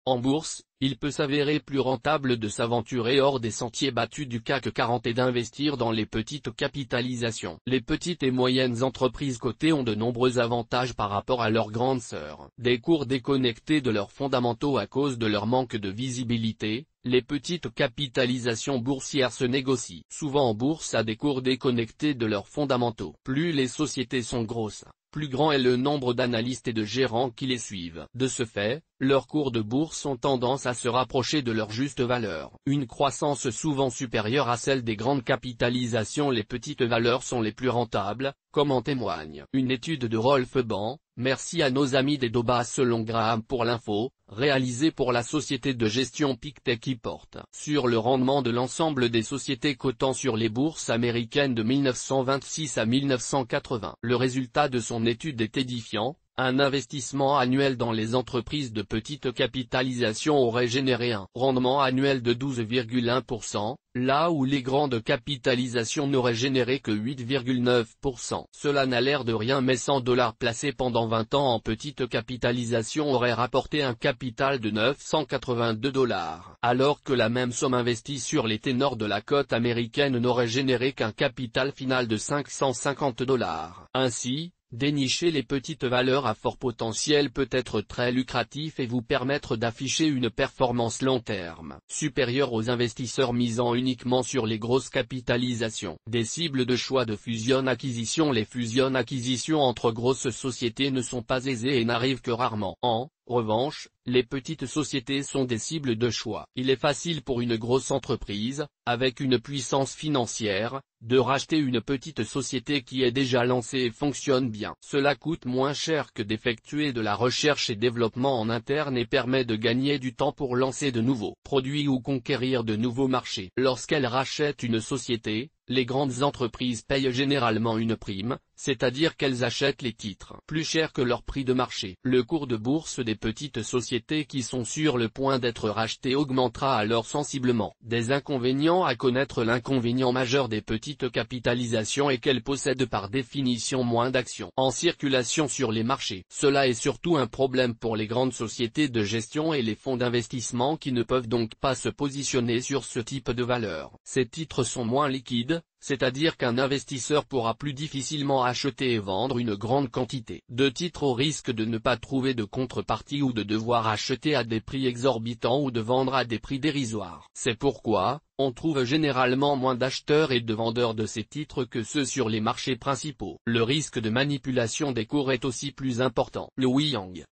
En bourse, il peut s'avérer plus rentable de s'aventurer hors des sentiers battus du CAC 40 et d'investir dans les petites capitalisations. Les petites et moyennes entreprises cotées ont de nombreux avantages par rapport à leurs grandes sœurs. Des cours déconnectés de leurs fondamentaux à cause de leur manque de visibilité. Les petites capitalisations boursières se négocient souvent en bourse à des cours déconnectés de leurs fondamentaux. Plus les sociétés sont grosses, plus grand est le nombre d'analystes et de gérants qui les suivent. De ce fait, leurs cours de bourse ont tendance à se rapprocher de leur juste valeur. Une croissance souvent supérieure à celle des grandes capitalisations. Les petites valeurs sont les plus rentables, comme en témoigne une étude de Rolf Ban. Merci à nos amis des Dobas selon Graham pour l'info, réalisée pour la société de gestion Pictet qui porte sur le rendement de l'ensemble des sociétés cotant sur les bourses américaines de 1926 à 1980. Le résultat de son étude est édifiant. Un investissement annuel dans les entreprises de petite capitalisation aurait généré un rendement annuel de 12,1%, là où les grandes capitalisations n'auraient généré que 8,9%. Cela n'a l'air de rien mais $100 placés pendant 20 ans en petite capitalisation aurait rapporté un capital de $982, alors que la même somme investie sur les ténors de la cote américaine n'aurait généré qu'un capital final de $550. Ainsi, dénicher les petites valeurs à fort potentiel peut être très lucratif et vous permettre d'afficher une performance long terme supérieure aux investisseurs misant uniquement sur les grosses capitalisations. Des cibles de choix de fusion-acquisition. Les fusions-acquisitions entre grosses sociétés ne sont pas aisées et n'arrivent que rarement. En revanche, les petites sociétés sont des cibles de choix. Il est facile pour une grosse entreprise, avec une puissance financière, de racheter une petite société qui est déjà lancée et fonctionne bien. Cela coûte moins cher que d'effectuer de la recherche et développement en interne et permet de gagner du temps pour lancer de nouveaux produits ou conquérir de nouveaux marchés. Lorsqu'elles rachètent une société, les grandes entreprises payent généralement une prime, c'est-à-dire qu'elles achètent les titres plus cher que leur prix de marché. Le cours de bourse des petites sociétés qui sont sur le point d'être rachetées augmentera alors sensiblement. Des inconvénients à connaître. L'inconvénient majeur des petites capitalisations est qu'elles possèdent par définition moins d'actions en circulation sur les marchés. Cela est surtout un problème pour les grandes sociétés de gestion et les fonds d'investissement qui ne peuvent donc pas se positionner sur ce type de valeur. Ces titres sont moins liquides, c'est-à-dire qu'un investisseur pourra plus difficilement acheter et vendre une grande quantité de titres au risque de ne pas trouver de contrepartie ou de devoir acheter à des prix exorbitants ou de vendre à des prix dérisoires. C'est pourquoi, on trouve généralement moins d'acheteurs et de vendeurs de ces titres que ceux sur les marchés principaux. Le risque de manipulation des cours est aussi plus important. Le Yang